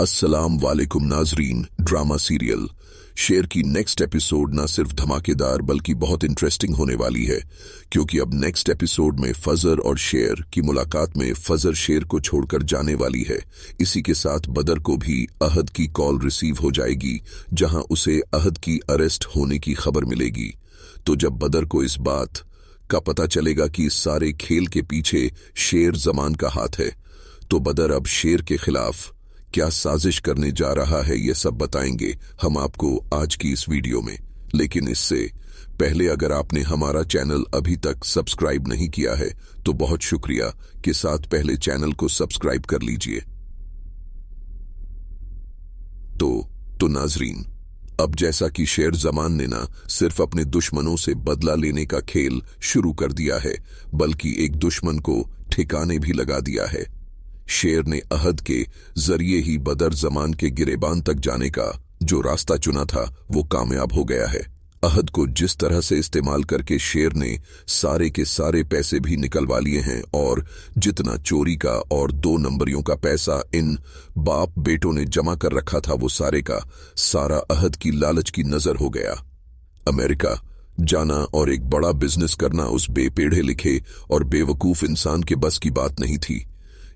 अस्सलाम वालेकुम नाजरीन। ड्रामा सीरियल शेर की नेक्स्ट एपिसोड ना सिर्फ धमाकेदार बल्कि बहुत इंटरेस्टिंग होने वाली है, क्योंकि अब नेक्स्ट एपिसोड में फजर और शेर की मुलाकात में फजर शेर को छोड़कर जाने वाली है। इसी के साथ बदर को भी अहद की कॉल रिसीव हो जाएगी, जहां उसे अहद की अरेस्ट होने की खबर मिलेगी। तो जब बदर को इस बात का पता चलेगा कि इस सारे खेल के पीछे शेर जमान का हाथ है, तो बदर अब शेर के खिलाफ क्या साजिश करने जा रहा है, यह सब बताएंगे हम आपको आज की इस वीडियो में। लेकिन इससे पहले अगर आपने हमारा चैनल अभी तक सब्सक्राइब नहीं किया है तो बहुत शुक्रिया के साथ पहले चैनल को सब्सक्राइब कर लीजिए। तो नाजरीन, अब जैसा कि शेर जमान ने ना सिर्फ अपने दुश्मनों से बदला लेने का खेल शुरू कर दिया है, बल्कि एक दुश्मन को ठिकाने भी लगा दिया है। शेर ने अहद के जरिए ही बदर जमान के गिरेबान तक जाने का जो रास्ता चुना था वो कामयाब हो गया है। अहद को जिस तरह से इस्तेमाल करके शेर ने सारे के सारे पैसे भी निकलवा लिए हैं, और जितना चोरी का और 2 नंबरियों का पैसा इन बाप बेटों ने जमा कर रखा था वो सारे का सारा अहद की लालच की नजर हो गया। अमेरिका जाना और एक बड़ा बिजनेस करना उस बेपेढ़े लिखे और बेवकूफ इंसान के बस की बात नहीं थी।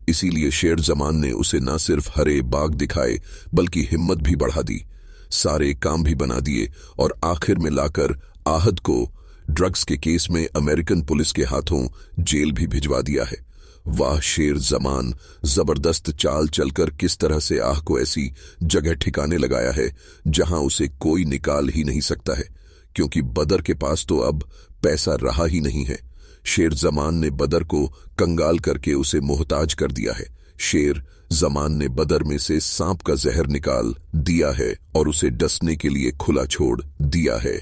इसीलिए शेर जमान ने उसे न सिर्फ हरे बाग दिखाए बल्कि हिम्मत भी बढ़ा दी, सारे काम भी बना दिए और आखिर में लाकर आहद को ड्रग्स के केस में अमेरिकन पुलिस के हाथों जेल भी भिजवा दिया है। वाह, शेर जमान जबरदस्त चाल चलकर किस तरह से आह को ऐसी जगह ठिकाने लगाया है जहां उसे कोई निकाल ही नहीं सकता है, क्योंकि बदर के पास तो अब पैसा रहा ही नहीं है। शेर जमान ने बदर को कंगाल करके उसे मोहताज कर दिया है। शेर जमान ने बदर में से सांप का जहर निकाल दिया है और उसे डसने के लिए खुला छोड़ दिया है,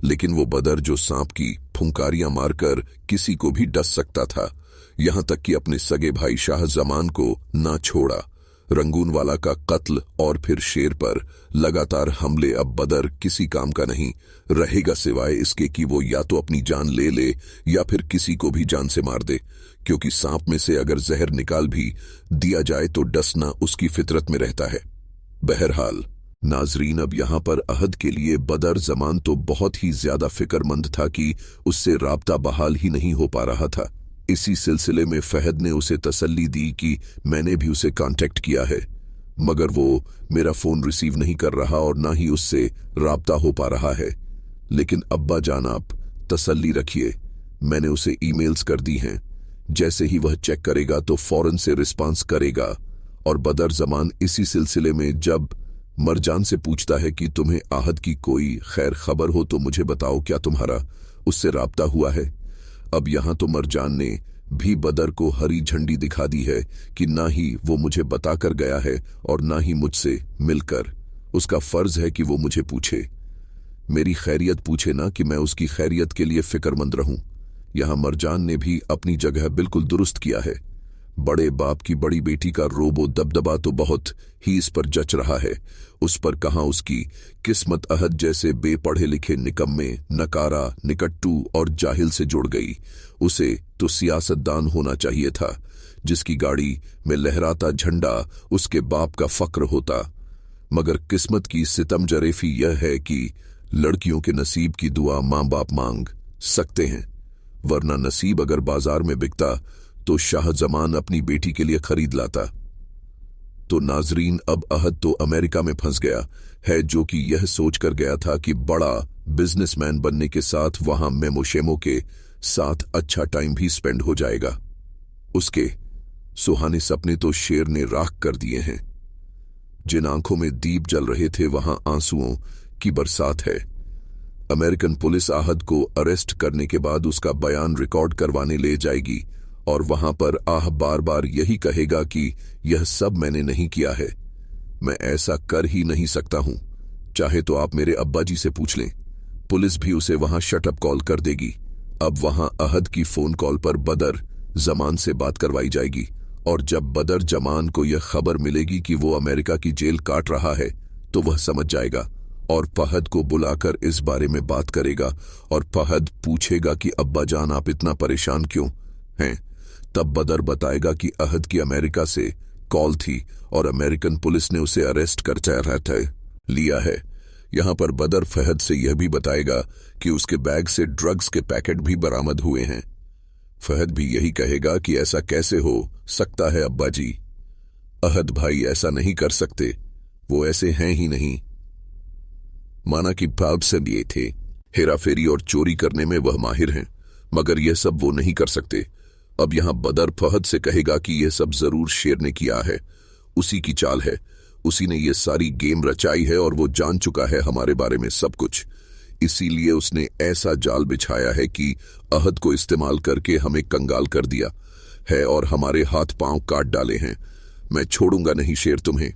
लेकिन वो बदर जो सांप की फुंकारियां मारकर किसी को भी डस सकता था, यहां तक कि अपने सगे भाई शाह जमान को ना छोड़ा। रंगून वाला का कत्ल और फिर शेर पर लगातार हमले, अब बदर किसी काम का नहीं रहेगा सिवाय इसके कि वो या तो अपनी जान ले ले या फिर किसी को भी जान से मार दे, क्योंकि सांप में से अगर जहर निकाल भी दिया जाए तो डसना उसकी फितरत में रहता है। बहरहाल नाजरीन, अब यहां पर अहद के लिए बदर जमान तो बहुत ही ज्यादा फिक्रमंद था कि उससे राब्ता बहाल ही नहीं हो पा रहा था। इसी सिलसिले में फहद ने उसे तसल्ली दी कि मैंने भी उसे कांटेक्ट किया है, मगर वो मेरा फोन रिसीव नहीं कर रहा और ना ही उससे राब्ता हो पा रहा है। लेकिन अब्बा जान, आप तसल्ली रखिए, मैंने उसे ईमेल्स कर दी हैं, जैसे ही वह चेक करेगा तो फौरन से रिस्पांस करेगा। और बदर जमान इसी सिलसिले में जब मरजान से पूछता है कि तुम्हें आहद की कोई खैर खबर हो तो मुझे बताओ, क्या तुम्हारा उससे राब्ता हुआ है? अब यहां तो मरजान ने भी बदर को हरी झंडी दिखा दी है कि ना ही वो मुझे बताकर गया है और ना ही मुझसे मिलकर। उसका फर्ज है कि वो मुझे पूछे, मेरी खैरियत पूछे ना कि मैं उसकी खैरियत के लिए फिक्रमंद रहूं। यहां मरजान ने भी अपनी जगह बिल्कुल दुरुस्त किया है। बड़े बाप की बड़ी बेटी का रोबो दबदबा तो बहुत ही इस पर जच रहा है। उस पर कहां उसकी किस्मत अहद जैसे बेपढ़े लिखे निकम्मे, नकारा, निकट्टू और जाहिल से जुड़ गई। उसे तो सियासतदान होना चाहिए था, जिसकी गाड़ी में लहराता झंडा उसके बाप का फक्र होता। मगर किस्मत की सितम जरेफी यह है कि लड़कियों के नसीब की दुआ मां बाप मांग सकते हैं, वरना नसीब अगर बाजार में बिकता तो शाह जमान अपनी बेटी के लिए खरीद लाता। तो नाजरीन, अब अहद तो अमेरिका में फंस गया है, जो कि यह सोचकर गया था कि बड़ा बिजनेसमैन बनने के साथ वहां मेमो शेमो के साथ अच्छा टाइम भी स्पेंड हो जाएगा। उसके सुहाने सपने तो शेर ने राख कर दिए हैं। जिन आंखों में दीप जल रहे थे वहां आंसुओं की बरसात है। अमेरिकन पुलिस आहद को अरेस्ट करने के बाद उसका बयान रिकॉर्ड करवाने ले जाएगी और वहां पर आह बार बार यही कहेगा कि यह सब मैंने नहीं किया है, मैं ऐसा कर ही नहीं सकता हूं। चाहे तो आप मेरे अब्बा जी से पूछ लें। पुलिस भी उसे वहां शटअप कॉल कर देगी। अब वहां अहद की फोन कॉल पर बदर जमान से बात करवाई जाएगी, और जब बदर जमान को यह खबर मिलेगी कि वो अमेरिका की जेल काट रहा है तो वह समझ जाएगा और फहद को बुलाकर इस बारे में बात करेगा। और फहद पूछेगा कि अब्बा जान, आप इतना परेशान क्यों हैं? तब बदर बताएगा कि अहद की अमेरिका से कॉल थी और अमेरिकन पुलिस ने उसे अरेस्ट कर लिया है। यहां पर बदर फहद से यह भी बताएगा कि उसके बैग से ड्रग्स के पैकेट भी बरामद हुए हैं। फहद भी यही कहेगा कि ऐसा कैसे हो सकता है अब्बा जी, अहद भाई ऐसा नहीं कर सकते, वो ऐसे हैं ही नहीं। माना कि पाउड से लिए थे, हेराफेरी और चोरी करने में वह माहिर हैं, मगर यह सब वो नहीं कर सकते। अब यहां बदर फहद से कहेगा कि यह सब जरूर शेर ने किया है, उसी की चाल है, उसी ने यह सारी गेम रचाई है और वो जान चुका है हमारे बारे में सब कुछ। इसीलिए उसने ऐसा जाल बिछाया है कि अहद को इस्तेमाल करके हमें कंगाल कर दिया है और हमारे हाथ पांव काट डाले हैं। मैं छोड़ूंगा नहीं शेर तुम्हें।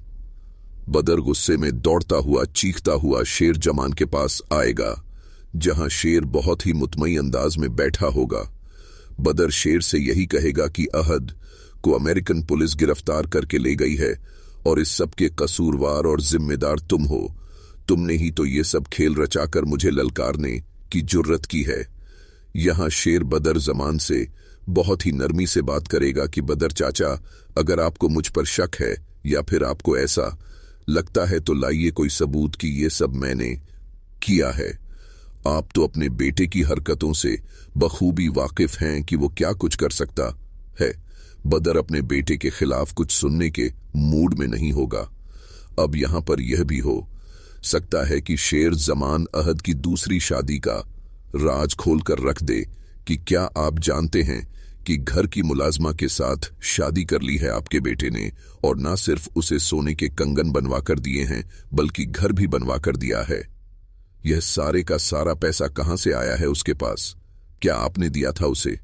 बदर गुस्से में दौड़ता हुआ चीखता हुआ शेर जमान के पास आएगा, जहां शेर बहुत ही मुतमई अंदाज में बैठा होगा। बदर शेर से यही कहेगा कि अहद को अमेरिकन पुलिस गिरफ्तार करके ले गई है और इस सब के कसूरवार और जिम्मेदार तुम हो। तुमने ही तो ये सब खेल रचाकर मुझे ललकारने की जुर्रत की है। यहां शेर बदर जमान से बहुत ही नरमी से बात करेगा कि बदर चाचा, अगर आपको मुझ पर शक है या फिर आपको ऐसा लगता है तो लाइए कोई सबूत कि ये सब मैंने किया है। आप तो अपने बेटे की हरकतों से बखूबी वाकिफ हैं कि वो क्या कुछ कर सकता है। बदर अपने बेटे के खिलाफ कुछ सुनने के मूड में नहीं होगा। अब यहां पर यह भी हो सकता है कि शेर जमान अहद की दूसरी शादी का राज खोलकर रख दे कि क्या आप जानते हैं कि घर की मुलाजमा के साथ शादी कर ली है आपके बेटे ने, और ना सिर्फ उसे सोने के कंगन बनवा कर दिए हैं बल्कि घर भी बनवा कर दिया है। यह सारे का सारा पैसा कहां से आया है उसके पास? क्या आपने दिया था उसे?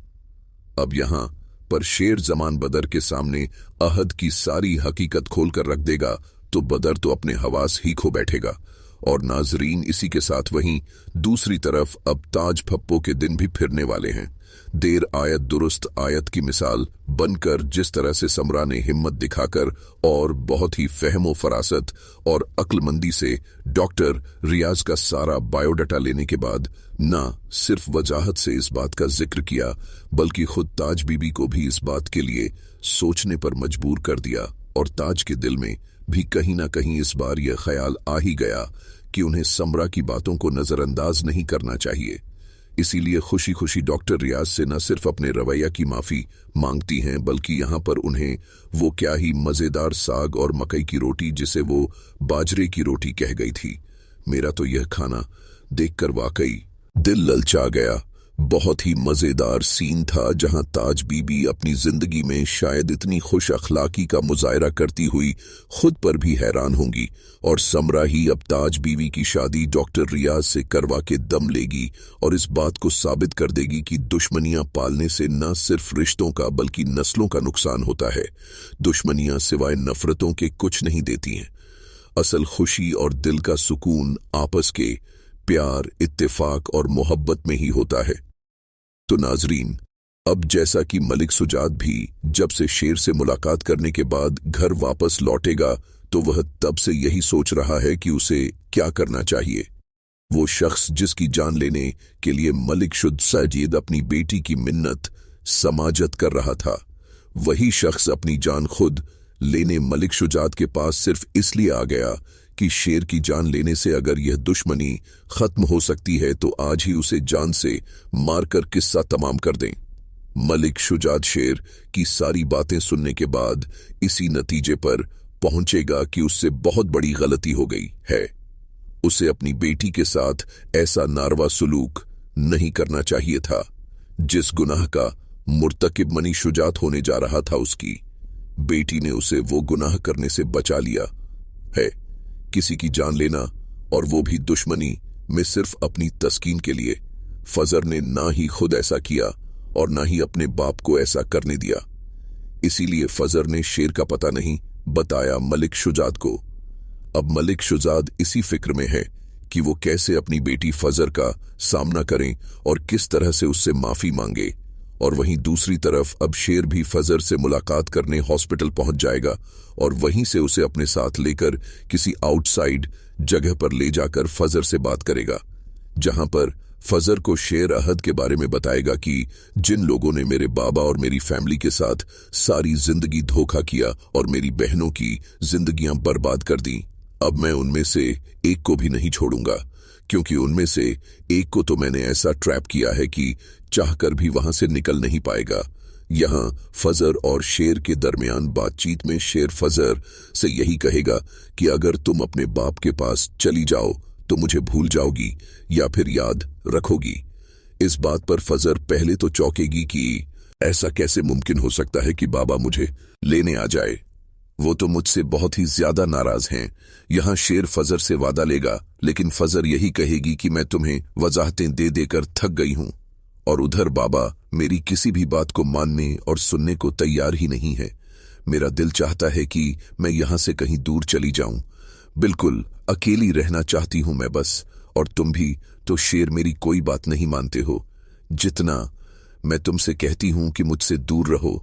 अब यहां पर शेर जमान बदर के सामने अहद की सारी हकीकत खोलकर रख देगा तो बदर तो अपने हवास ही खो बैठेगा। और नाजरीन, इसी के साथ वहीं दूसरी तरफ अब ताज फप्पो के दिन भी फिरने वाले हैं। देर आयत दुरुस्त आयत की मिसाल बनकर जिस तरह से समरा ने हिम्मत दिखाकर और बहुत ही फहमो फरासत और अक्लमंदी से डॉक्टर रियाज का सारा बायोडाटा लेने के बाद ना सिर्फ वजाहत से इस बात का जिक्र किया बल्कि खुद ताज बीबी को भी इस बात के लिए सोचने पर मजबूर कर दिया। और ताज के दिल में भी कहीं ना कहीं इस बार यह ख्याल आ ही गया कि उन्हें समरा की बातों को नजरअंदाज नहीं करना चाहिए। इसीलिए खुशी खुशी डॉक्टर रियाज से न सिर्फ अपने रवैया की माफी मांगती हैं बल्कि यहां पर उन्हें वो क्या ही मजेदार साग और मकई की रोटी, जिसे वो बाजरे की रोटी कह गई थी, मेरा तो यह खाना देखकर वाकई दिल ललचा गया। बहुत ही मजेदार सीन था जहां ताज बीबी अपनी जिंदगी में शायद इतनी खुश अखलाकी का मुजाहरा करती हुई खुद पर भी हैरान होंगी, और समरा ही अब ताज बीबी की शादी डॉक्टर रियाज से करवा के दम लेगी और इस बात को साबित कर देगी कि दुश्मनियां पालने से न सिर्फ रिश्तों का बल्कि नस्लों का नुकसान होता है। दुश्मनियां सिवाय नफरतों के कुछ नहीं देती हैं। असल खुशी और दिल का सुकून आपस के प्यार, इत्तेफाक और मोहब्बत में ही होता है। तो नाजरीन, अब जैसा कि मलिक सुजाद भी जब से शेर से मुलाकात करने के बाद घर वापस लौटेगा तो वह तब से यही सोच रहा है कि उसे क्या करना चाहिए। वो शख्स जिसकी जान लेने के लिए मलिक शुद सजीद अपनी बेटी की मिन्नत समाजत कर रहा था, वही शख्स अपनी जान खुद लेने मलिक शुजात के पास सिर्फ इसलिए आ गया कि शेर की जान लेने से अगर यह दुश्मनी खत्म हो सकती है तो आज ही उसे जान से मारकर किस्सा तमाम कर दें। मलिक शुजात शेर की सारी बातें सुनने के बाद इसी नतीजे पर पहुंचेगा कि उससे बहुत बड़ी गलती हो गई है। उसे अपनी बेटी के साथ ऐसा नारवा सुलूक नहीं करना चाहिए था जिस गुनाह का मुर्तकिब मनी शुजात होने जा रहा था। उसकी बेटी ने उसे वो गुनाह करने से बचा लिया है। किसी की जान लेना, और वो भी दुश्मनी में, सिर्फ अपनी तस्कीन के लिए। फजर ने ना ही खुद ऐसा किया और ना ही अपने बाप को ऐसा करने दिया। इसीलिए फजर ने शेर का पता नहीं बताया मलिक शुजात को। अब मलिक शुजात इसी फिक्र में है कि वो कैसे अपनी बेटी फजर का सामना करें और किस तरह से उससे माफी मांगे। और वहीं दूसरी तरफ अब शेर भी फजर से मुलाकात करने हॉस्पिटल पहुंच जाएगा और वहीं से उसे अपने साथ लेकर किसी आउटसाइड जगह पर ले जाकर फजर से बात करेगा, जहां पर फजर को शेर अहद के बारे में बताएगा कि जिन लोगों ने मेरे बाबा और मेरी फैमिली के साथ सारी जिंदगी धोखा किया और मेरी बहनों की जिंदगियां बर्बाद कर दी, अब मैं उनमें से एक को भी नहीं छोड़ूंगा, क्योंकि उनमें से एक को तो मैंने ऐसा ट्रैप किया है कि चाहकर भी वहां से निकल नहीं पाएगा। यहां फजर और शेर के दरमियान बातचीत में शेर फजर से यही कहेगा कि अगर तुम अपने बाप के पास चली जाओ तो मुझे भूल जाओगी या फिर याद रखोगी। इस बात पर फजर पहले तो चौंकेगी कि ऐसा कैसे मुमकिन हो सकता है कि बाबा मुझे लेने आ जाए, वो तो मुझसे बहुत ही ज्यादा नाराज हैं। यहां शेर फजर से वादा लेगा, लेकिन फजर यही कहेगी कि मैं तुम्हें वजाहतें दे देकर थक गई हूं, और उधर बाबा मेरी किसी भी बात को मानने और सुनने को तैयार ही नहीं है। मेरा दिल चाहता है कि मैं यहां से कहीं दूर चली जाऊं, बिल्कुल अकेली रहना चाहती हूं मैं बस। और तुम भी तो शेर मेरी कोई बात नहीं मानते हो। जितना मैं तुमसे कहती हूं कि मुझसे दूर रहो,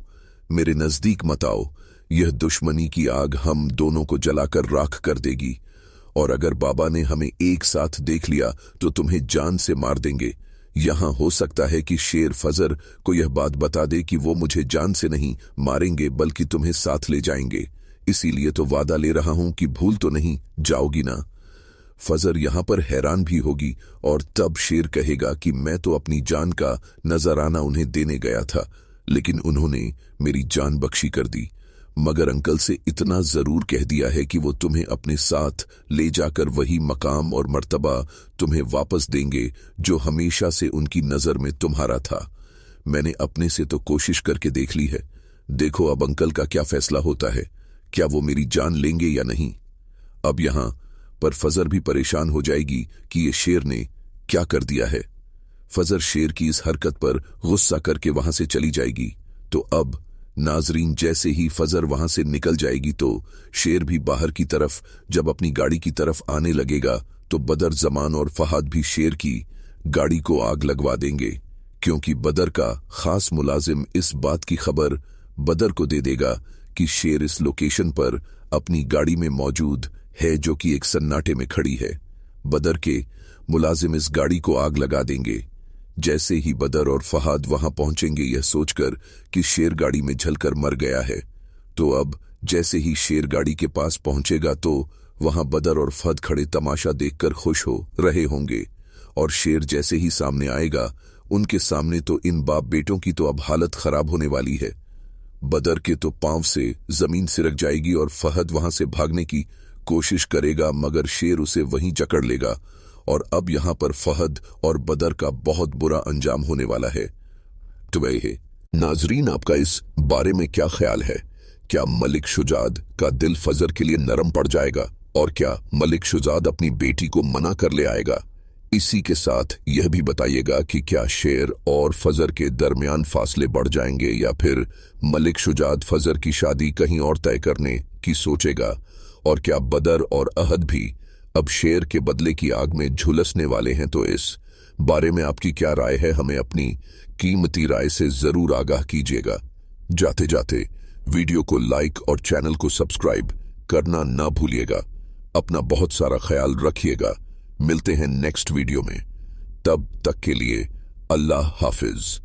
मेरे नजदीक मत आओ, यह दुश्मनी की आग हम दोनों को जलाकर राख कर देगी, और अगर बाबा ने हमें एक साथ देख लिया तो तुम्हें जान से मार देंगे। यहां हो सकता है कि शेर फजर को यह बात बता दे कि वो मुझे जान से नहीं मारेंगे बल्कि तुम्हें साथ ले जाएंगे, इसीलिए तो वादा ले रहा हूं कि भूल तो नहीं जाओगी ना। फजर यहां पर हैरान भी होगी, और तब शेर कहेगा कि मैं तो अपनी जान का नजराना उन्हें देने गया था, लेकिन उन्होंने मेरी जान बख्शी कर दी। मगर अंकल से इतना जरूर कह दिया है कि वो तुम्हें अपने साथ ले जाकर वही मकाम और मर्तबा तुम्हें वापस देंगे जो हमेशा से उनकी नजर में तुम्हारा था। मैंने अपने से तो कोशिश करके देख ली है, देखो अब अंकल का क्या फैसला होता है, क्या वो मेरी जान लेंगे या नहीं। अब यहां पर फजर भी परेशान हो जाएगी कि ये शेर ने क्या कर दिया है। फजर शेर की इस हरकत पर गुस्सा करके वहां से चली जाएगी। तो अब नाजरीन, जैसे ही फजर वहां से निकल जाएगी तो शेर भी बाहर की तरफ जब अपनी गाड़ी की तरफ आने लगेगा तो बदर, जमान और फहद भी शेर की गाड़ी को आग लगवा देंगे, क्योंकि बदर का खास मुलाजिम इस बात की खबर बदर को दे देगा कि शेर इस लोकेशन पर अपनी गाड़ी में मौजूद है जो कि एक सन्नाटे में खड़ी है। बदर के मुलाजिम इस गाड़ी को आग लगा देंगे। जैसे ही बदर और फहद वहां पहुंचेंगे यह सोचकर कि शेर गाड़ी में झलकर मर गया है, तो अब जैसे ही शेर गाड़ी के पास पहुंचेगा तो वहां बदर और फहद खड़े तमाशा देखकर खुश हो रहे होंगे, और शेर जैसे ही सामने आएगा उनके सामने तो इन बाप बेटों की तो अब हालत खराब होने वाली है। बदर के तो पांव से जमीन सिरक जाएगी और फहद वहां से भागने की कोशिश करेगा, मगर शेर उसे वहीं जकड़ लेगा, और अब यहां पर फहद और बदर का बहुत बुरा अंजाम होने वाला है। तो वह है नाजरीन, आपका इस बारे में क्या ख्याल है? क्या मलिक शुजात का दिल फजर के लिए नरम पड़ जाएगा, और क्या मलिक शुजात अपनी बेटी को मना कर ले आएगा? इसी के साथ यह भी बताइएगा कि क्या शेर और फजर के दरमियान फासले बढ़ जाएंगे या फिर मलिक शुजात फजर की शादी कहीं और तय करने की सोचेगा, और क्या बदर और अहद भी अब शेर के बदले की आग में झुलसने वाले हैं? तो इस बारे में आपकी क्या राय है, हमें अपनी कीमती राय से जरूर आगाह कीजिएगा। जाते जाते वीडियो को लाइक और चैनल को सब्सक्राइब करना ना भूलिएगा। अपना बहुत सारा ख्याल रखिएगा। मिलते हैं नेक्स्ट वीडियो में, तब तक के लिए अल्लाह हाफिज।